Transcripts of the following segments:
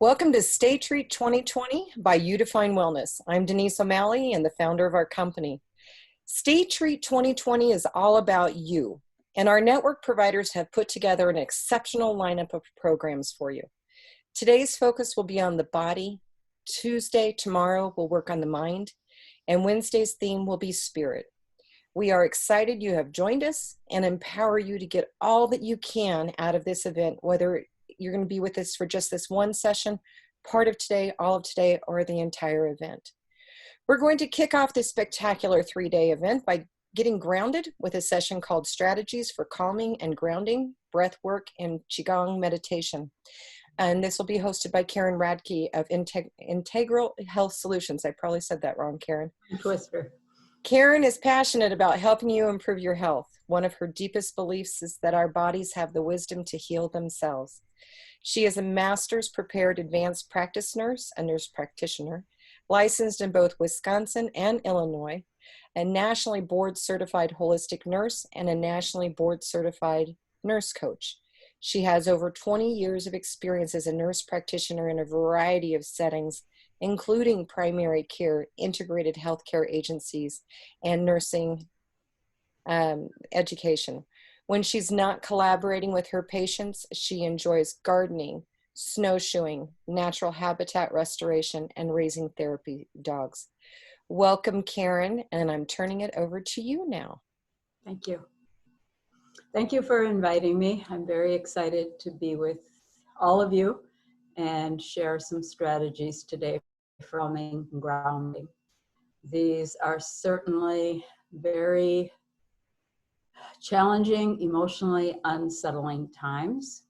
Welcome to Stay Treat 2020 by You Define Wellness. I'm Denise O'Malley and the founder of our company. Stay Treat 2020 is all about you, and our network providers have put together an exceptional lineup of programs for you. Today's focus will be on the body. Tuesday, tomorrow, we'll work on the mind, and Wednesday's theme will be spirit. We are excited you have joined us and empower you to get all that you can out of this event, whether you're going to be with us for just this one session, part of today, all of today, or the entire event. We're going to kick off this spectacular 3-day event by getting grounded with a session called Strategies for Calming and Grounding, Breath Work, and QiGong Meditation. And this will be hosted by Karen Radtke of Integral Health Solutions. I probably said that wrong, Karen. Twister. Karen is passionate about helping you improve your health. One of her deepest beliefs is that our bodies have the wisdom to heal themselves. She is a master's prepared advanced practice nurse, a nurse practitioner, licensed in both Wisconsin and Illinois, a nationally board certified holistic nurse, and a nationally board certified nurse coach. She has over 20 years of experience as a nurse practitioner in a variety of settings, including primary care, integrated healthcare agencies, and nursing education. When she's not collaborating with her patients, she enjoys gardening, snowshoeing, natural habitat restoration, and raising therapy dogs. Welcome, Karen, and I'm turning it over to you now. Thank you. Thank you for inviting me. I'm very excited to be with all of you and share some strategies today for calming and grounding. These are certainly very challenging, emotionally unsettling times.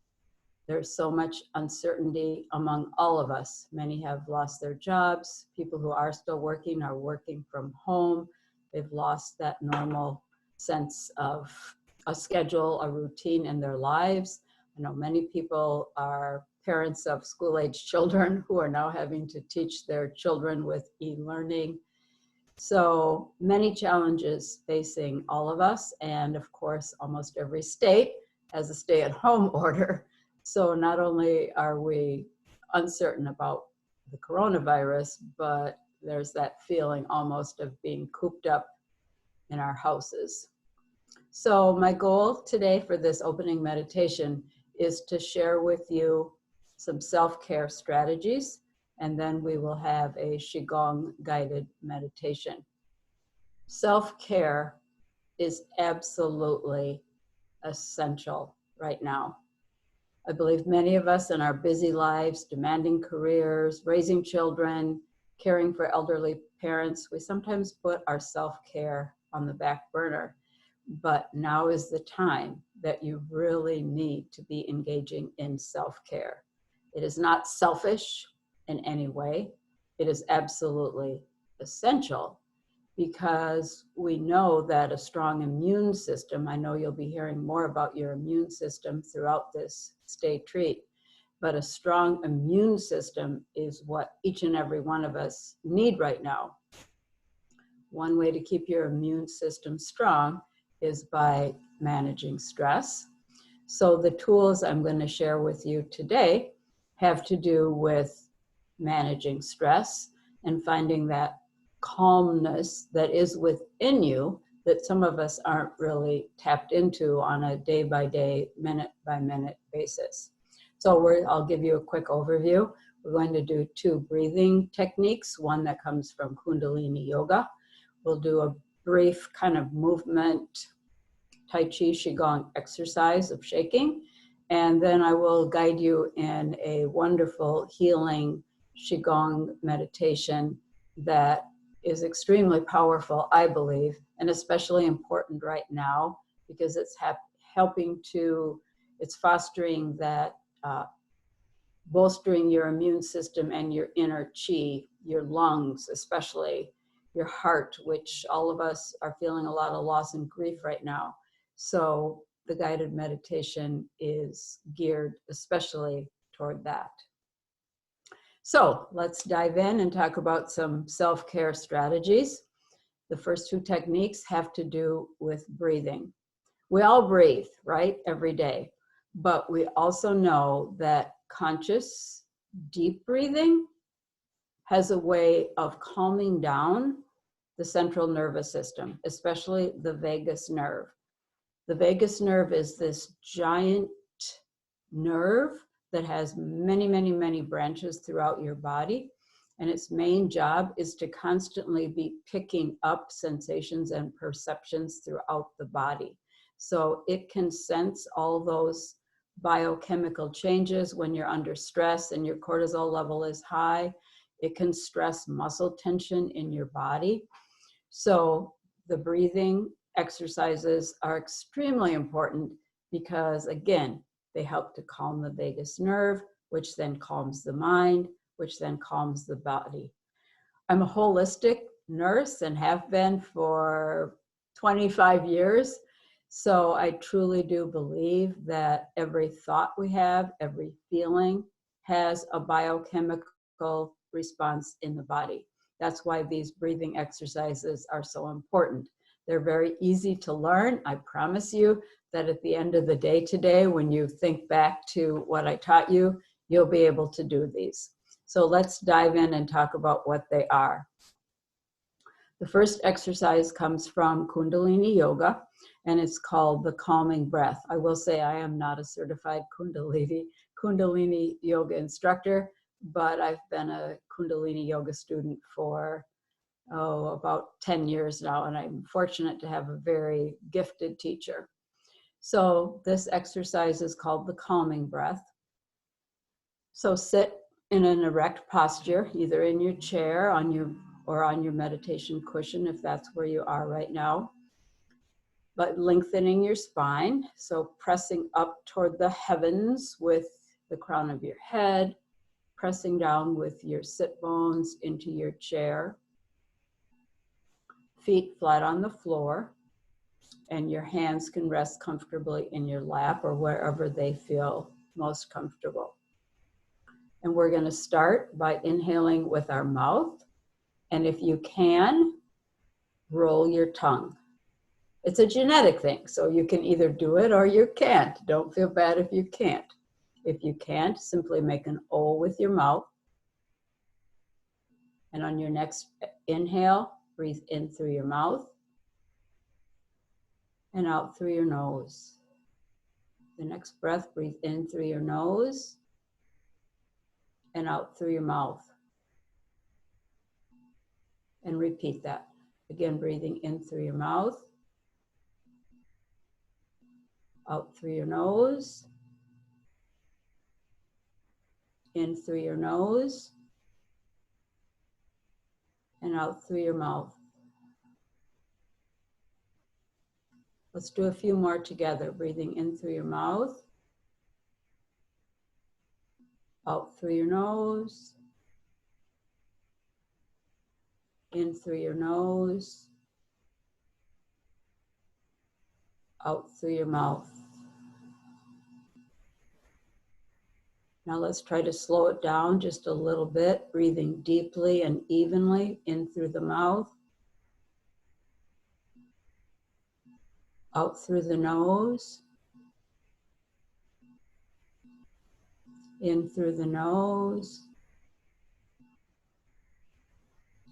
There's so much uncertainty among all of us. Many have lost their jobs. People who are still working are working from home. They've lost that normal sense of a schedule, a routine in their lives. I know many people are parents of school-age children who are now having to teach their children with e-learning. So many challenges facing all of us, and of course, almost every state has a stay-at-home order. So not only are we uncertain about the coronavirus, but there's that feeling almost of being cooped up in our houses. So my goal today for this opening meditation is to share with you some self-care strategies, and then we will have a QiGong guided meditation. Self-care is absolutely essential right now. I believe many of us in our busy lives, demanding careers, raising children, caring for elderly parents, we sometimes put our self-care on the back burner. But now is the time that you really need to be engaging in self-care. It is not selfish in any way. It is absolutely essential because we know that a strong immune system, I know you'll be hearing more about your immune system throughout this Stay Treat, but a strong immune system is what each and every one of us need right now. One way to keep your immune system strong is by managing stress. So the tools I'm going to share with you today have to do with managing stress and finding that calmness that is within you that some of us aren't really tapped into on a day-by-day, minute-by-minute basis. So I'll give you a quick overview. We're going to do 2 breathing techniques, one that comes from Kundalini Yoga. We'll do a brief kind of movement, Tai Chi, QiGong exercise of shaking, and then I will guide you in a wonderful healing QiGong meditation that is extremely powerful, I believe, and especially important right now because it's it's fostering that, bolstering your immune system and your inner chi, your lungs, especially your heart, which all of us are feeling a lot of loss and grief right now. So the guided meditation is geared especially toward that. So let's dive in and talk about some self-care strategies. The first 2 techniques have to do with breathing. We all breathe, right, every day, but we also know that conscious Deep breathing has a way of calming down the central nervous system, especially the vagus nerve. The vagus nerve is this giant nerve that has many, many, many branches throughout your body. And its main job is to constantly be picking up sensations and perceptions throughout the body. So it can sense all those biochemical changes when you're under stress and your cortisol level is high. It can stress muscle tension in your body. So the breathing exercises are extremely important because, again, they help to calm the vagus nerve, which then calms the mind, which then calms the body. I'm a holistic nurse and have been for 25 years. So I truly do believe that every thought we have, every feeling has a biochemical response in the body. That's why these breathing exercises are so important. They're very easy to learn. I promise you that at the end of the day today, when you think back to what I taught you, you'll be able to do these. So let's dive in and talk about what they are. The first exercise comes from Kundalini Yoga, and it's called the calming breath. I will say I am not a certified Kundalini Yoga instructor, but I've been a Kundalini Yoga student for about 10 years now, and I'm fortunate to have a very gifted teacher. So this exercise is called the calming breath. So sit in an erect posture, either in your chair or on your meditation cushion, if that's where you are right now. But lengthening your spine, so pressing up toward the heavens with the crown of your head, pressing down with your sit bones into your chair. Feet flat on the floor, and your hands can rest comfortably in your lap or wherever they feel most comfortable. And we're going to start by inhaling with our mouth. And if you can, roll your tongue. It's a genetic thing, so you can either do it or you can't. Don't feel bad if you can't. If you can't, simply make an O with your mouth. And on your next inhale, breathe in through your mouth and out through your nose. The next breath, breathe in through your nose and out through your mouth. And repeat that. Again, breathing in through your mouth, out through your nose, in through your nose, and out through your mouth. Let's do a few more together. Breathing in through your mouth, out through your nose, in through your nose, out through your mouth. Now let's try to slow it down just a little bit, breathing deeply and evenly in through the mouth, out through the nose, in through the nose,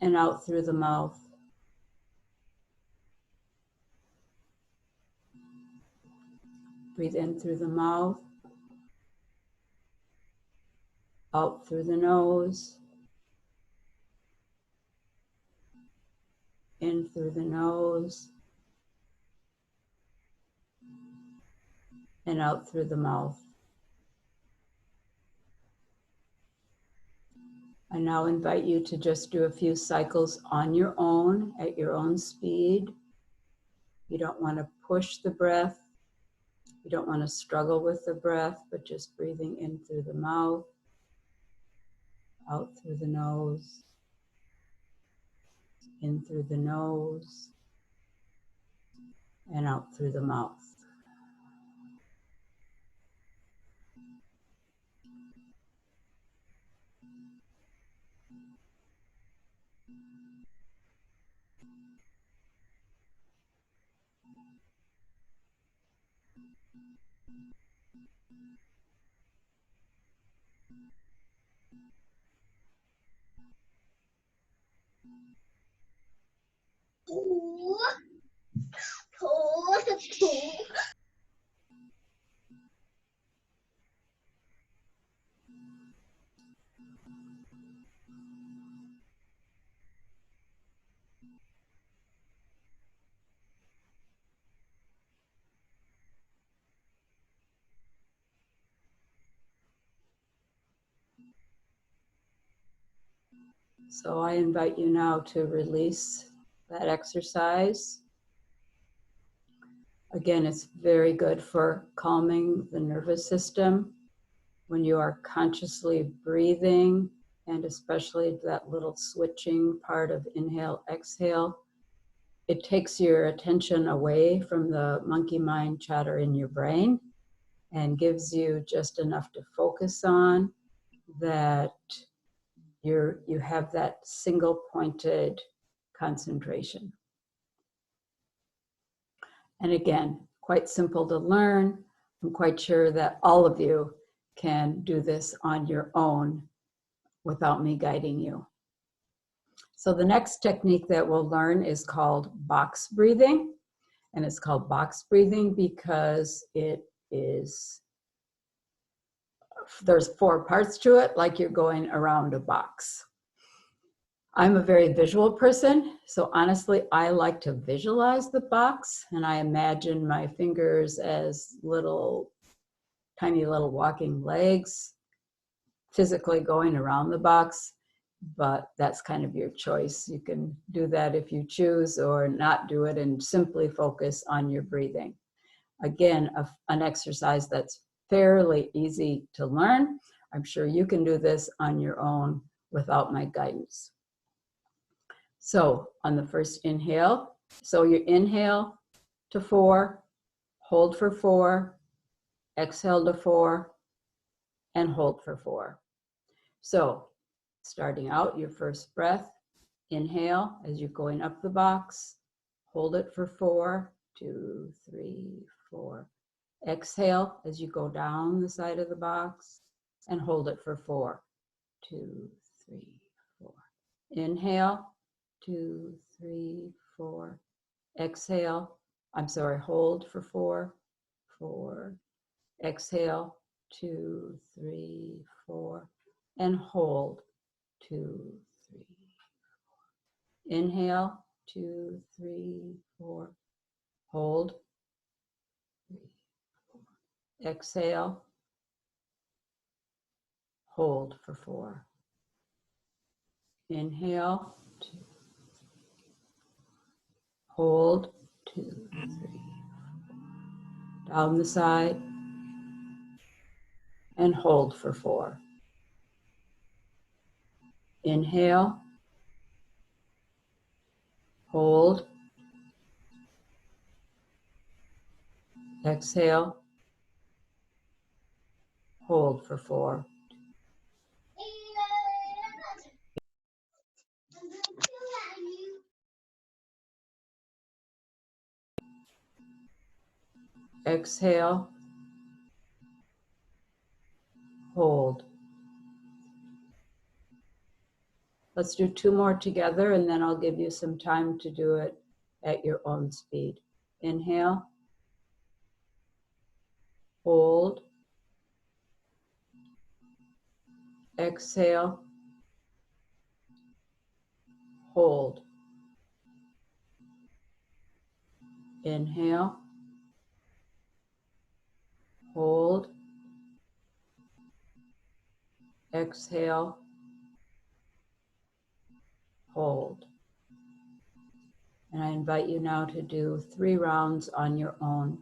and out through the mouth. Breathe in through the mouth, out through the nose, in through the nose, and out through the mouth. I now invite you to just do a few cycles on your own, at your own speed. You don't want to push the breath. You don't want to struggle with the breath, but just breathing in through the mouth, out through the nose, in through the nose, and out through the mouth. So I invite you now to release that exercise. Again, it's very good for calming the nervous system when you are consciously breathing, and especially that little switching part of inhale, exhale. It takes your attention away from the monkey mind chatter in your brain and gives you just enough to focus on that you have that single pointed concentration. And again, quite simple to learn. I'm quite sure that all of you can do this on your own without me guiding you. So the next technique that we'll learn is called box breathing. And it's called box breathing because there's 4 parts to it, like you're going around a box. I'm a very visual person, so honestly, I like to visualize the box, and I imagine my fingers as tiny little walking legs, physically going around the box, but that's kind of your choice. You can do that if you choose, or not do it and simply focus on your breathing. Again, an exercise that's fairly easy to learn. I'm sure you can do this on your own without my guidance. So on the first inhale, so you inhale to 4, hold for 4, exhale to 4, and hold for 4. So starting out, your first breath, inhale as you're going up the box, hold it for 4, 2, 3, 4. Exhale as you go down the side of the box and hold it for 4, 2, 3, 4. Inhale, 2, 3, 4. Exhale, hold for 4, 4. Exhale, 2, 3, 4. And hold, 2, 3, 4. Inhale, 2, 3, 4. Hold, 3, 4. Exhale, hold for 4. Inhale, 2, hold, 2, 3, 4. Down the side, and hold for 4. Inhale, hold, exhale, hold for 4. Exhale, hold. Let's do 2 more together, and then I'll give you some time to do it at your own speed. Inhale, hold, exhale, hold. Inhale, hold, exhale, hold. And I invite you now to do 3 rounds on your own.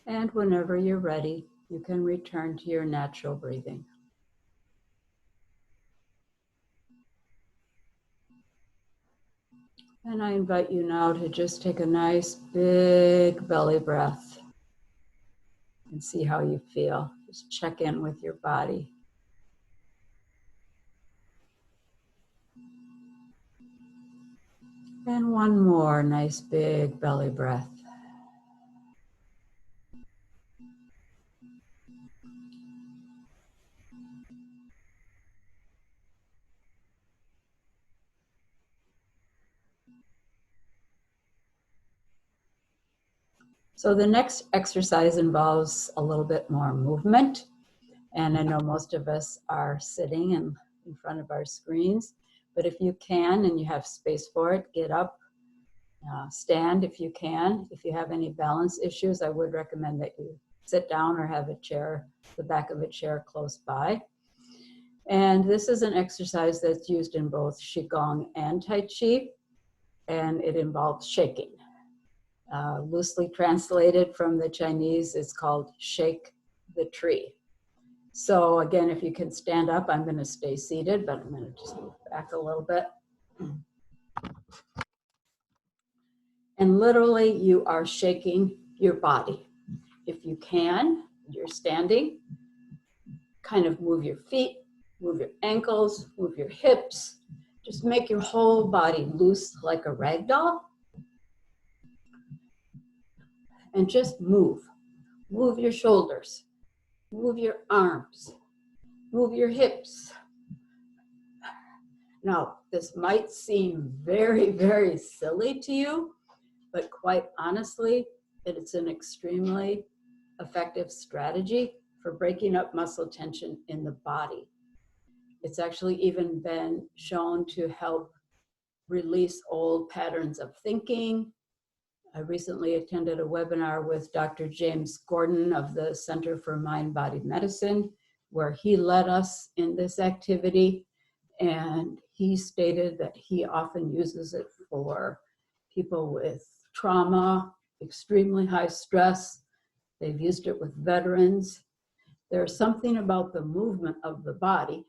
And whenever you're ready, you can return to your natural breathing. And I invite you now to just take a nice big belly breath and see how you feel. Just check in with your body. And one more nice big belly breath. So the next exercise involves a little bit more movement. And I know most of us are sitting in front of our screens, but if you can and you have space for it, get up, stand if you can. If you have any balance issues, I would recommend that you sit down or have a chair, the back of a chair close by. And this is an exercise that's used in both QiGong and Tai Chi, and it involves shaking. Loosely translated from the Chinese, it's called shake the tree. So again, if you can stand up, I'm going to stay seated, but I'm going to just move back a little bit. And literally, you are shaking your body. If you can, you're standing, kind of move your feet, move your ankles, move your hips. Just make your whole body loose like a rag doll. And just move. Move your shoulders, move your arms, move your hips. Now, this might seem very, very silly to you, but quite honestly, it's an extremely effective strategy for breaking up muscle tension in the body. It's actually even been shown to help release old patterns of thinking. I recently attended a webinar with Dr. James Gordon of the Center for Mind-Body Medicine, where he led us in this activity. And he stated that he often uses it for people with trauma, extremely high stress. They've used it with veterans. There's something about the movement of the body.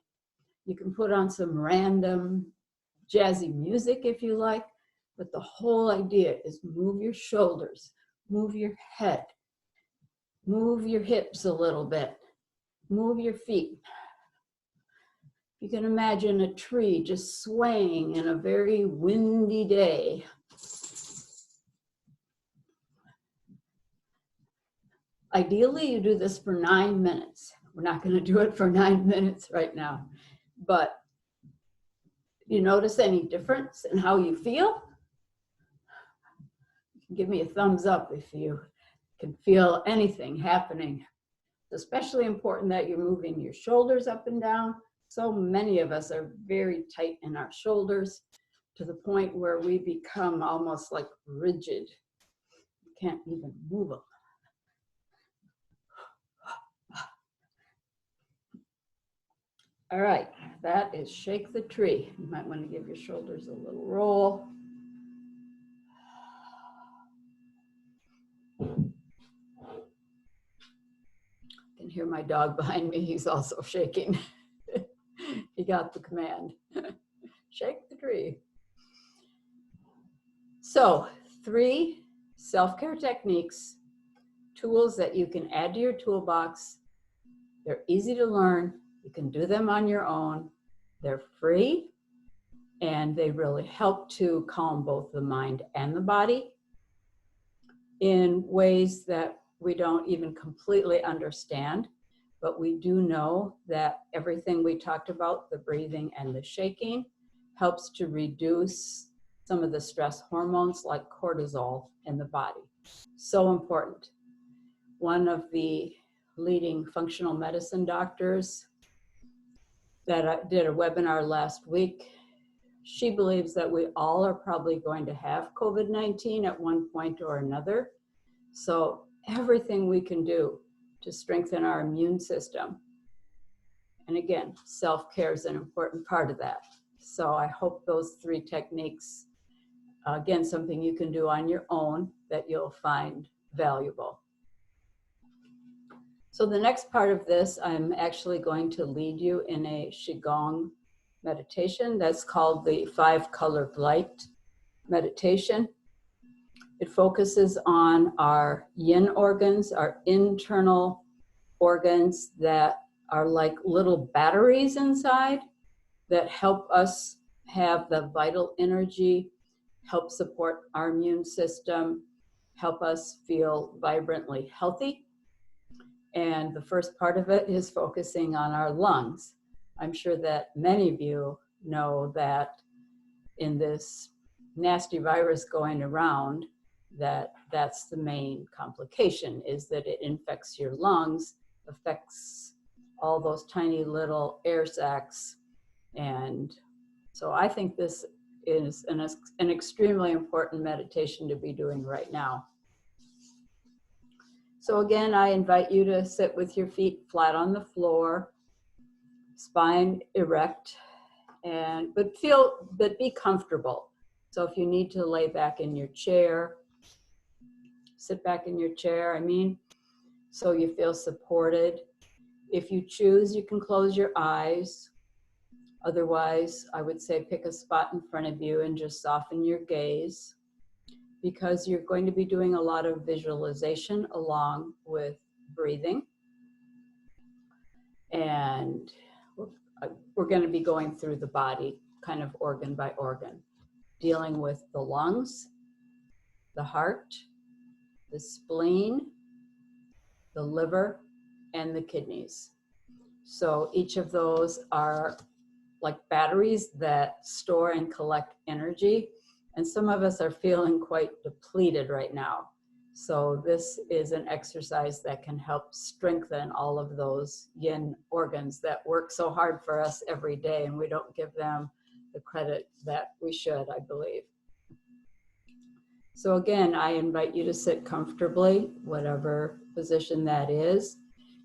You can put on some random jazzy music if you like, but the whole idea is move your shoulders, move your head, move your hips a little bit, move your feet. You can imagine a tree just swaying in a very windy day. Ideally, you do this for 9 minutes. We're not going to do it for 9 minutes right now, but you notice any difference in how you feel? Give me a thumbs up if you can feel anything happening. It's especially important that you're moving your shoulders up and down. So many of us are very tight in our shoulders to the point where we become almost like rigid. You can't even move them. All right, that is shake the tree. You might want to give your shoulders a little roll. I can hear my dog behind me. He's also shaking. He got the command. Shake the tree. So 3 self-care techniques, tools that you can add to your toolbox. They're easy to learn. You can do them on your own. They're free, and they really help to calm both the mind and the body in ways that we don't even completely understand. But we do know that everything we talked about, the breathing and the shaking, helps to reduce some of the stress hormones like cortisol in the body. So important. One of the leading functional medicine doctors that did a webinar last week, she believes that we all are probably going to have COVID-19 at one point or another. So everything we can do to strengthen our immune system. And again, self-care is an important part of that. So I hope those 3 techniques, again, something you can do on your own that you'll find valuable. So the next part of this, I'm actually going to lead you in a QiGong meditation that's called the 5-colored light meditation. It focuses on our yin organs, our internal organs that are like little batteries inside that help us have the vital energy, help support our immune system, help us feel vibrantly healthy. And the first part of it is focusing on our lungs. I'm sure that many of you know that in this nasty virus going around, that's the main complication, is that it infects your lungs, affects all those tiny little air sacs. And so I think this is an extremely important meditation to be doing right now. So again, I invite you to sit with your feet flat on the floor, spine erect, but be comfortable. So if you need to lay back in your chair, sit back in your chair, so you feel supported. If you choose, you can close your eyes. Otherwise, I would say pick a spot in front of you and just soften your gaze, because you're going to be doing a lot of visualization along with breathing. And we're going to be going through the body, kind of organ by organ, dealing with the lungs, the heart, the spleen, the liver, and the kidneys. So each of those are like batteries that store and collect energy. And some of us are feeling quite depleted right now. So this is an exercise that can help strengthen all of those yin organs that work so hard for us every day, and we don't give them the credit that we should, I believe. So again, I invite you to sit comfortably, whatever position that is.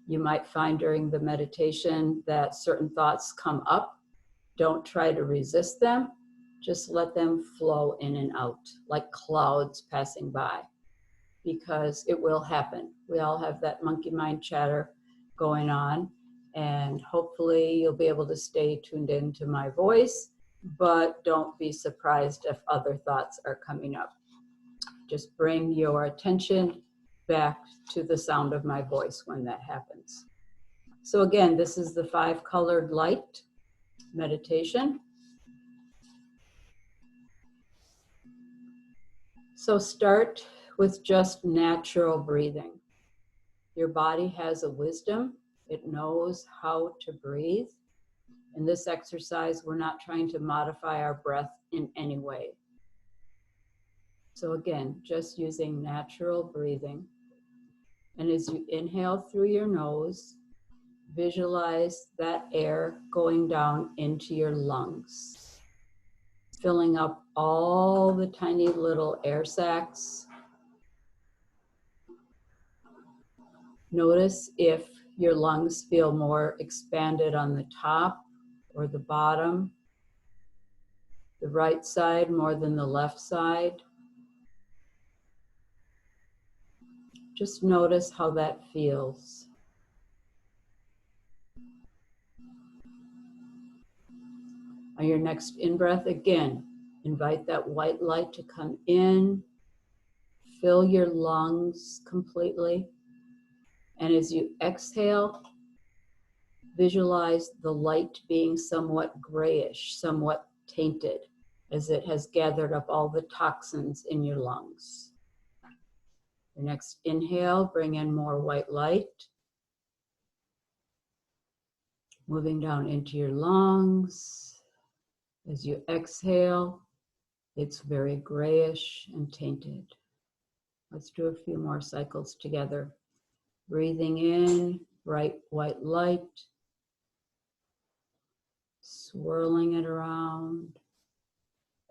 You might find during the meditation that certain thoughts come up. Don't try to resist them. Just let them flow in and out like clouds passing by, because it will happen. We all have that monkey mind chatter going on, and hopefully you'll be able to stay tuned into my voice, but don't be surprised if other thoughts are coming up. Just bring your attention back to the sound of my voice when that happens. So again, this is the 5-colored light meditation. So start with just natural breathing. Your body has a wisdom. It knows how to breathe. In this exercise, we're not trying to modify our breath in any way. So again, just using natural breathing. And as you inhale through your nose, visualize that air going down into your lungs, filling up all the tiny little air sacs. Notice if your lungs feel more expanded on the top or the bottom, the right side more than the left side. Just notice how that feels. On your next in-breath, again, invite that white light to come in, fill your lungs completely. And as you exhale, visualize the light being somewhat grayish, somewhat tainted, as it has gathered up all the toxins in your lungs. Your next inhale, bring in more white light. Moving down into your lungs. As you exhale, it's very grayish and tainted. Let's do a few more cycles together. Breathing in, bright white light. Swirling it around.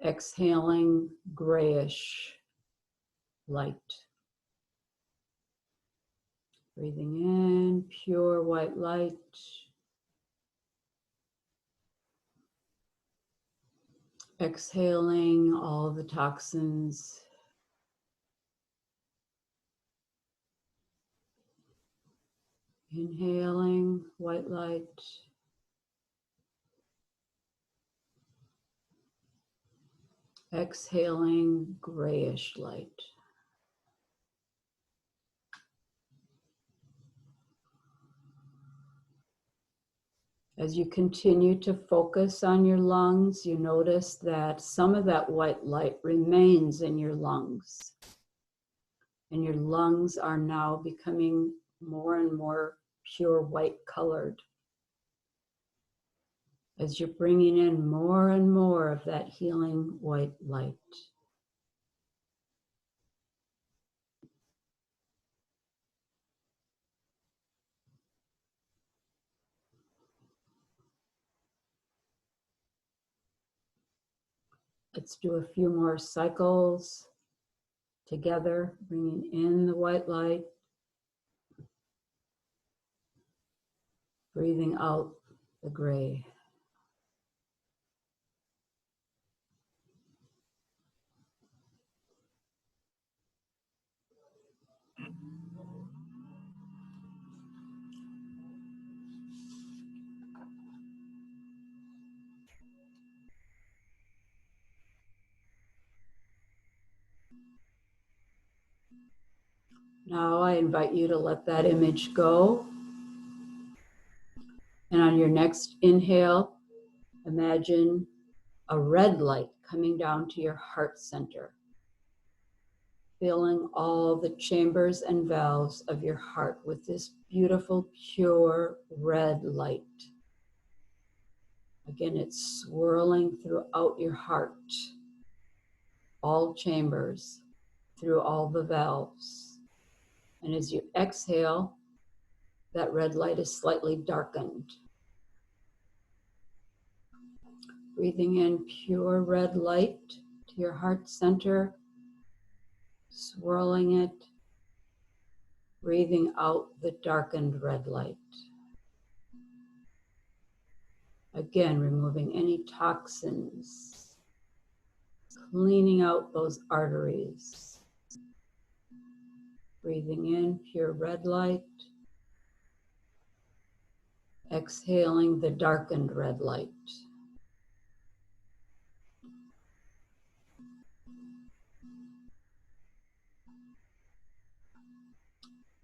Exhaling, grayish light. Breathing in, pure white light. Exhaling all of the toxins. Inhaling white light. Exhaling grayish light. As you continue to focus on your lungs, you notice that some of that white light remains in your lungs. And your lungs are now becoming more and more pure white colored. As you're bringing in more and more of that healing white light. Let's do a few more cycles together, bringing in the white light, breathing out the gray. Now I invite you to let that image go. And on your next inhale, imagine a red light coming down to your heart center, filling all the chambers and valves of your heart with this beautiful, pure red light. Again, it's swirling throughout your heart, all chambers, through all the valves. And as you exhale, that red light is slightly darkened. Breathing in pure red light to your heart center, swirling it, breathing out the darkened red light. Again, removing any toxins, cleaning out those arteries. Breathing in pure red light, exhaling the darkened red light.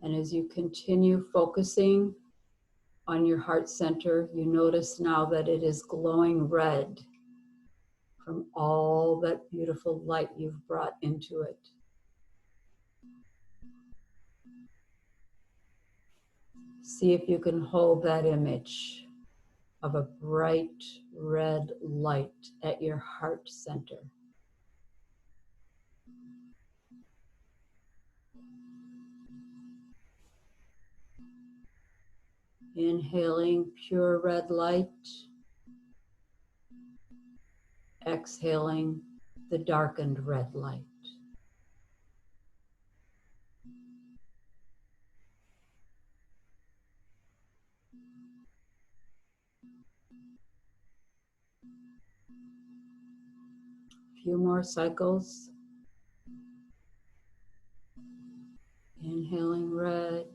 And as you continue focusing on your heart center, you notice now that it is glowing red from all that beautiful light you've brought into it. See if you can hold that image of a bright red light at your heart center. Inhaling pure red light, exhaling the darkened red light. Few more cycles. Inhaling red,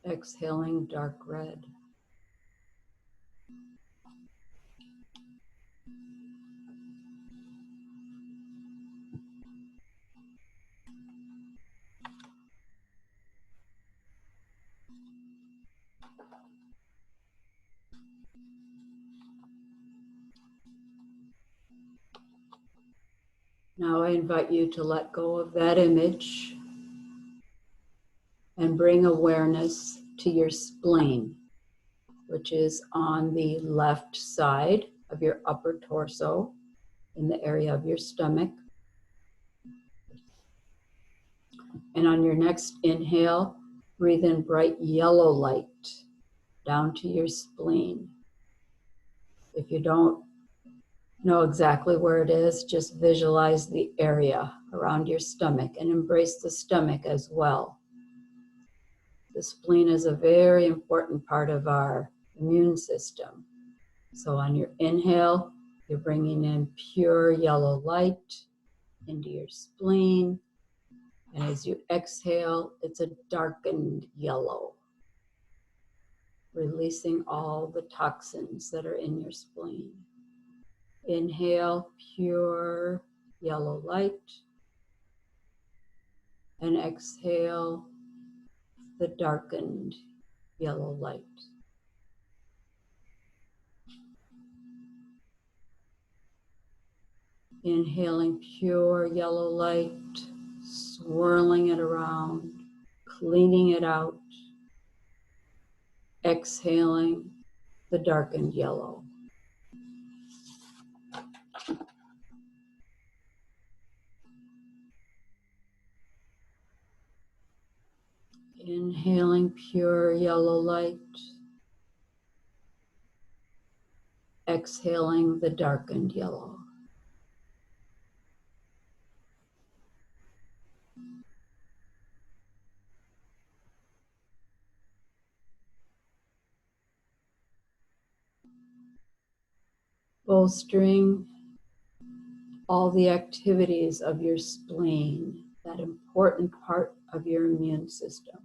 exhaling dark red. Now I invite you to let go of that image and bring awareness to your spleen, which is on the left side of your upper torso in the area of your stomach. And on your next inhale, breathe in bright yellow light down to your spleen. If you don't know exactly where it is, just visualize the area around your stomach and embrace the stomach as well. The spleen is a very important part of our immune system. So on your inhale, You're bringing in pure yellow light into your spleen. And as you exhale, it's a darkened yellow, releasing all the toxins that are in your spleen. Inhale, pure yellow light. And exhale, the darkened yellow light. Inhaling pure yellow light, swirling it around, cleaning it out. Exhaling the darkened yellow. Inhaling pure yellow light. Exhaling the darkened yellow. Bolstering all the activities of your spleen, that important part of your immune system.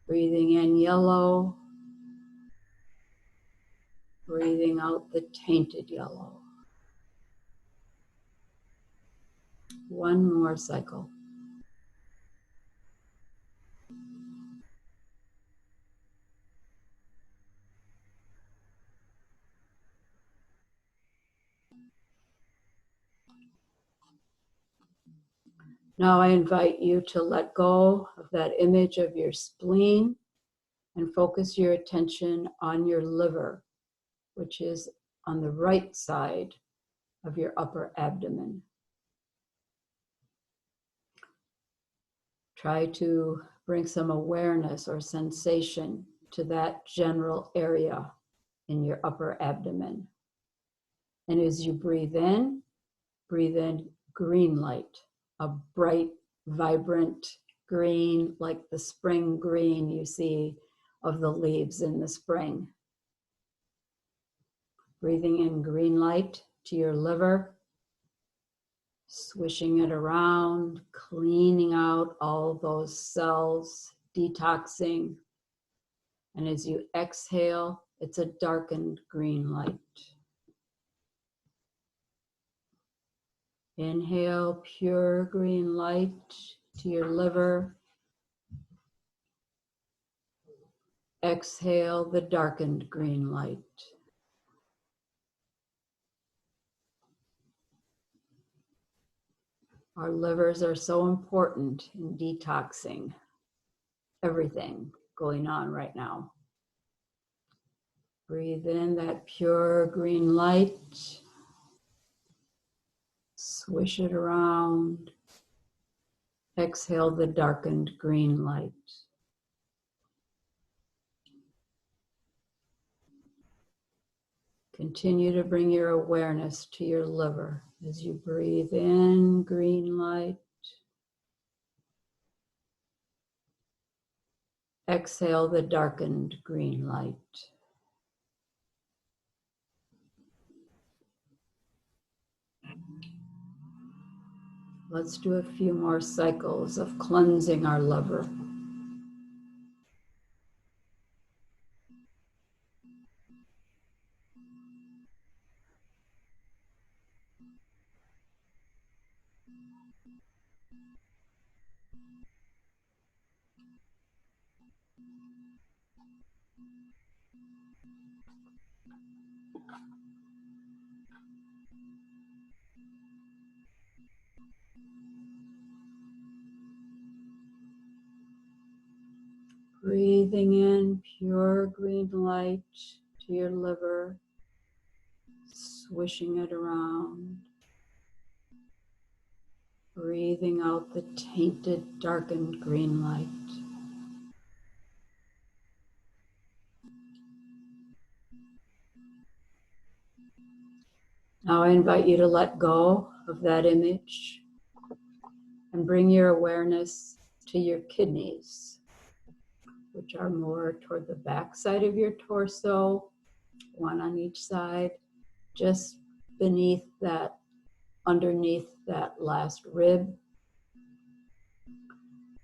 Breathing in yellow, breathing out the tainted yellow. One more cycle. Now I invite you to let go of that image of your spleen and focus your attention on your liver, which is on the right side of your upper abdomen. Try to bring some awareness or sensation to that general area in your upper abdomen. And as you breathe in green light, a bright, vibrant green, like the spring green you see of the leaves in the spring. Breathing in green light to your liver, swishing it around, cleaning out all those cells, detoxing. And as you exhale, it's a darkened green light. Inhale pure green light to your liver. Exhale the darkened green light. Our livers are so important in detoxing everything going on right now. Breathe in that pure green light. Swish it around. Exhale the darkened green light. Continue to bring your awareness to your liver as you breathe in green light. Exhale the darkened green light. Let's do a few more cycles of cleansing our liver. Breathing in pure green light to your liver, swishing it around. Breathing out the tainted, darkened green light. Now I invite you to let go of that image and bring your awareness to your kidneys, which are more toward the back side of your torso, one on each side, just beneath that, underneath that last rib.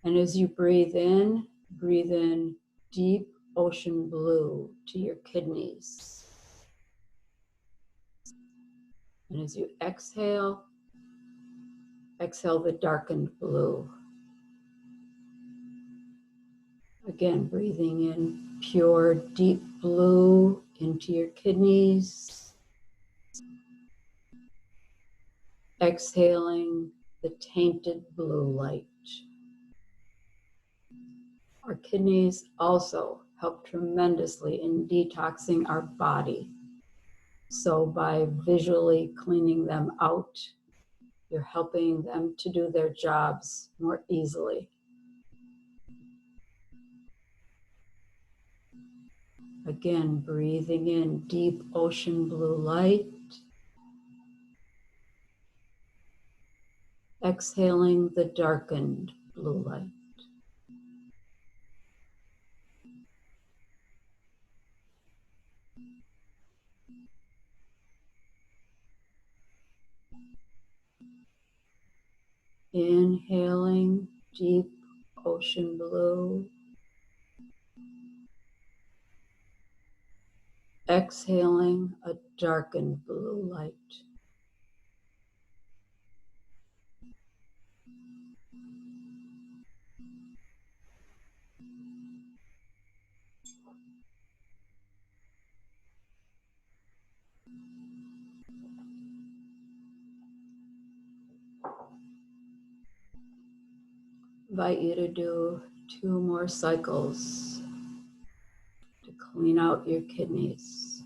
And as you breathe in deep ocean blue to your kidneys. And as you exhale, exhale the darkened blue. Again, breathing in pure, deep blue into your kidneys. Exhaling the tainted blue light. Our kidneys also help tremendously in detoxing our body. So by visually cleaning them out, you're helping them to do their jobs more easily. Again, breathing in deep ocean blue light. Exhaling the darkened blue light. Inhaling deep ocean blue. Exhaling a darkened blue light. Invite you to do 2 more cycles to clean out your kidneys.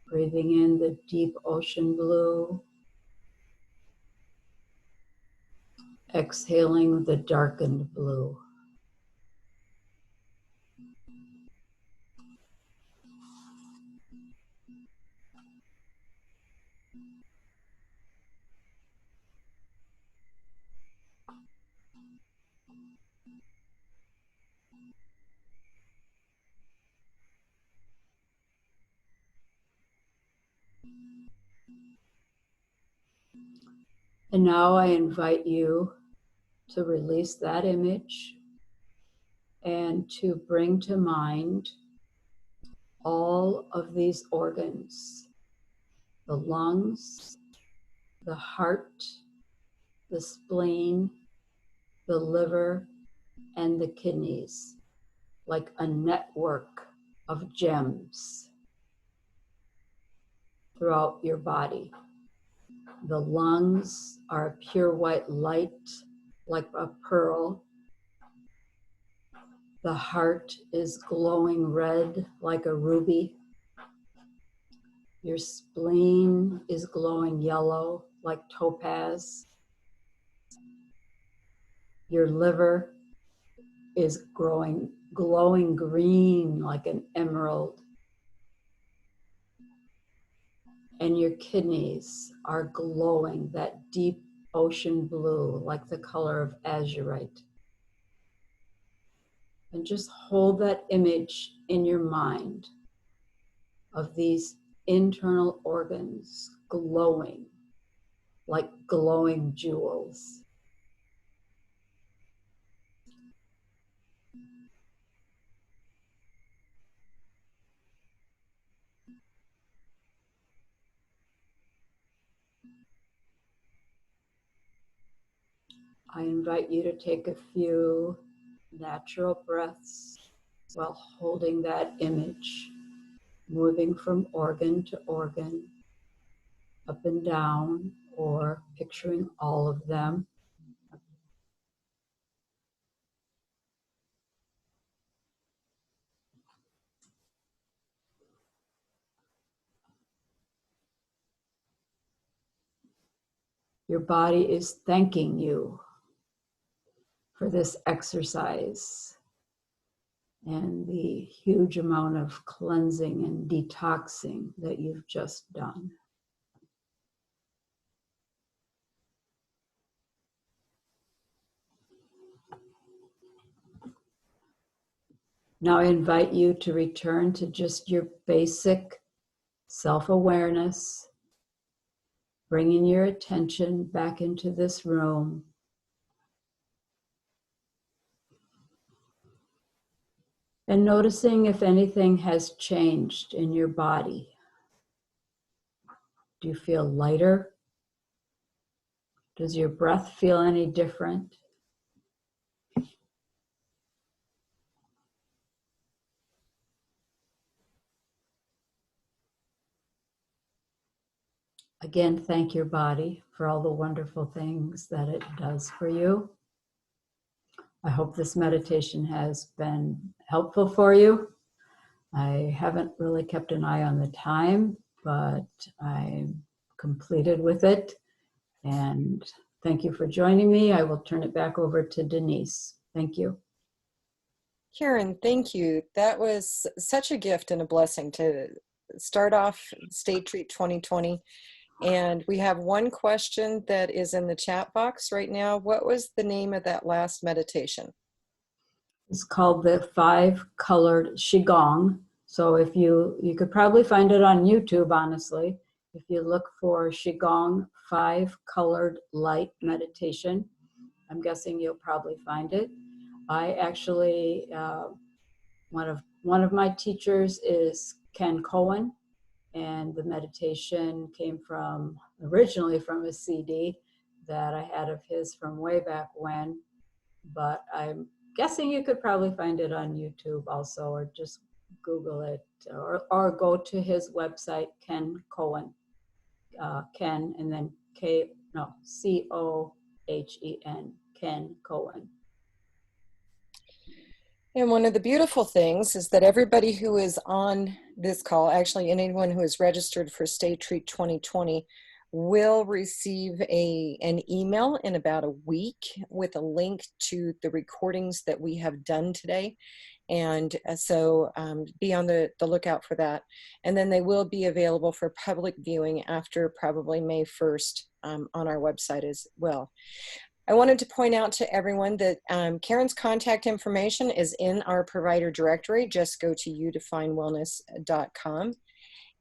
Breathing in the deep ocean blue. Exhaling the darkened blue. And now I invite you to release that image and to bring to mind all of these organs, the lungs, the heart, the spleen, the liver, and the kidneys, like a network of gems throughout your body. The lungs are a pure white light, like a pearl. The heart is glowing red, like a ruby. Your spleen is glowing yellow, like topaz. Your liver is glowing green, like an emerald. And your kidneys are glowing that deep ocean blue, like the color of azurite. And just hold that image in your mind of these internal organs glowing like glowing jewels. I invite you to take a few natural breaths while holding that image, moving from organ to organ, up and down, or picturing all of them. Your body is thanking you for this exercise and the huge amount of cleansing and detoxing that you've just done. Now I invite you to return to just your basic self-awareness, bringing your attention back into this room. And noticing if anything has changed in your body. Do you feel lighter? Does your breath feel any different? Again, thank your body for all the wonderful things that it does for you. I hope this meditation has been helpful for you. I haven't really kept an eye on the time, but I'm completed with it. And thank you for joining me. I will turn it back over to Denise. Thank you. Karen, thank you. That was such a gift and a blessing to start off State Treat 2020. And we have one question that is in the chat box right now. What was the name of that last meditation? It's called the 5-colored QiGong. So if you could probably find it on YouTube, honestly. If you look for QiGong 5-colored light meditation, I'm guessing you'll probably find it. I actually, one of my teachers is Ken Cohen, and the meditation came originally from a CD that I had of his from way back when, but I'm guessing you could probably find it on YouTube also, or just Google it, or go to his website, Ken Cohen, Ken, and then Cohen, Ken Cohen. And one of the beautiful things is that everybody who is on this call, actually anyone who is registered for State Treat 2020, will receive an email in about a week with a link to the recordings that we have done today. And so be on the lookout for that. And then they will be available for public viewing after probably May 1st on our website as well. I wanted to point out to everyone that Karen's contact information is in our provider directory. Just go to udefinewellness.com.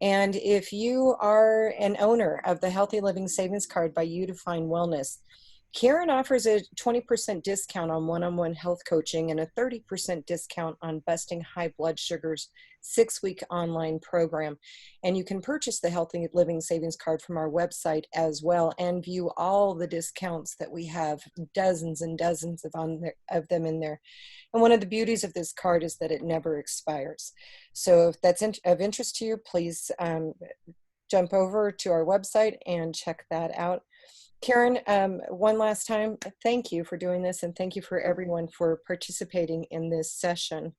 And if you are an owner of the Healthy Living Savings Card by Udefine Wellness, Karen offers a 20% discount on one-on-one health coaching and a 30% discount on Busting High Blood Sugar's 6-week online program. And you can purchase the Healthy Living Savings Card from our website as well and view all the discounts that we have, dozens and dozens of them in there. And one of the beauties of this card is that it never expires. So if that's of interest to you, please jump over to our website and check that out. Karen, one last time, thank you for doing this, and thank you for everyone for participating in this session.